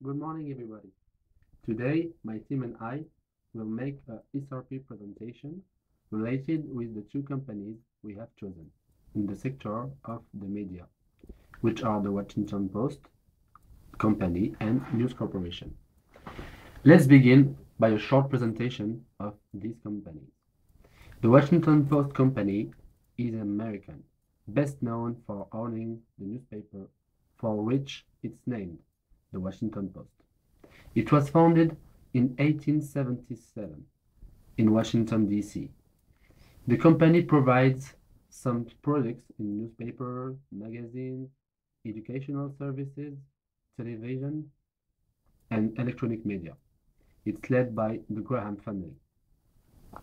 Good morning, everybody. Today, my team and I will make a SRP presentation related with the two companies we have chosen in the sector of the media, which are the Washington Post company and News Corporation. Let's begin by a short presentation of these companies. The Washington Post company is American, best known for owning the newspaper for which it's named, the Washington Post. It was founded in 1877 in Washington, D.C. The company provides some products in newspapers, magazines, educational services, television, and electronic media. It's led by the Graham family.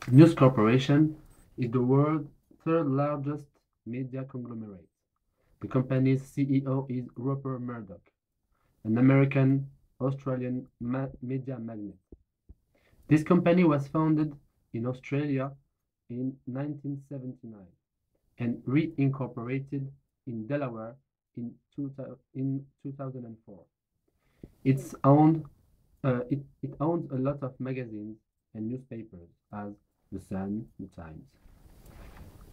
News Corporation is the world's third largest media conglomerate. The company's CEO is Rupert Murdoch, an American Australian media magnate. This company was founded in Australia in 1979 and reincorporated in Delaware in 2004. It owns a lot of magazines and newspapers as The Sun, The Times.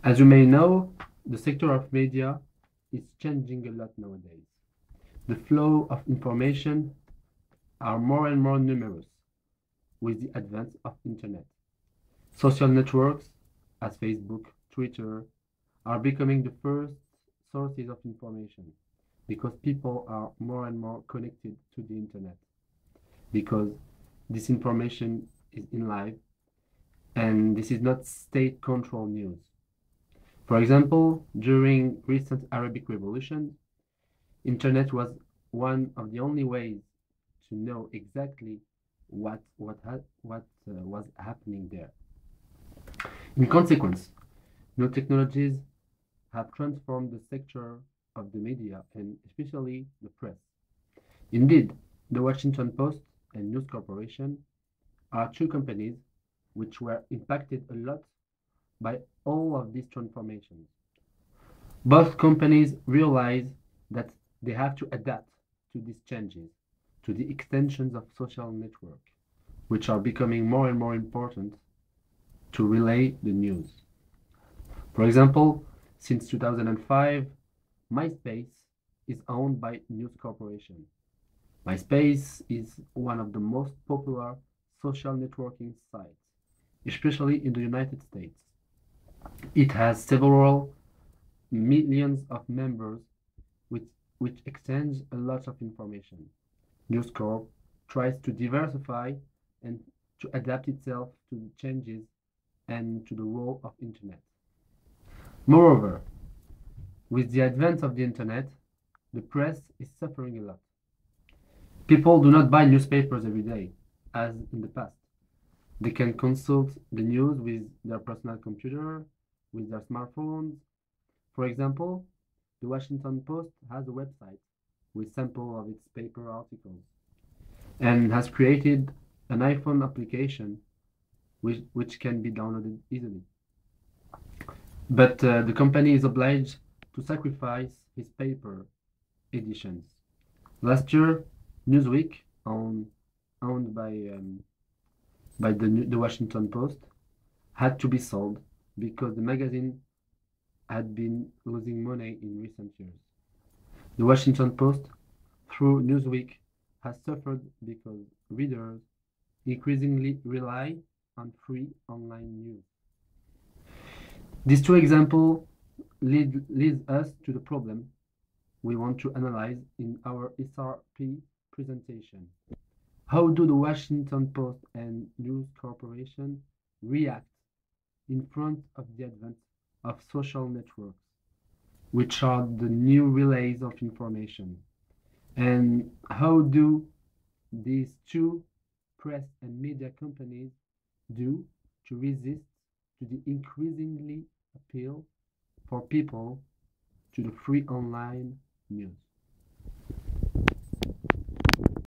As you may know, the sector of media is changing a lot nowadays. The flow of information are more and more numerous with the advent of internet. Social networks as Facebook, Twitter are becoming the first sources of information because people are more and more connected to the internet, because this information is in live and this is not state-controlled news. For example, during recent Arabic Revolution, internet was one of the only ways to know exactly what was happening there. In consequence, new technologies have transformed the sector of the media and especially the press. Indeed, the Washington Post and News Corporation are two companies which were impacted a lot by all of these transformations. Both companies realize that they have to adapt to these changes, to the extensions of social network, which are becoming more and more important to relay the news. For example, since 2005, MySpace is owned by News Corporation. MySpace is one of the most popular social networking sites, especially in the United States. It has several millions of members which exchange a lot of information. News Corp tries to diversify and to adapt itself to the changes and to the role of internet. Moreover, with the advent of the internet, the press is suffering a lot. People do not buy newspapers every day, as in the past. They can consult the news with their personal computer, with their smartphones. For example, the Washington Post has a website with samples of its paper articles and has created an iPhone application which can be downloaded easily. But the company is obliged to sacrifice its paper editions. Last year, Newsweek, owned by the Washington Post, had to be sold because the magazine had been losing money in recent years. The Washington Post, through Newsweek, has suffered because readers increasingly rely on free online news. These two examples lead us to the problem we want to analyze in our SRP presentation. How do the Washington Post and News Corporation react in front of the advent of social networks, which are the new relays of information? And how do these two press and media companies do to resist to the increasingly appeal for people to the free online news?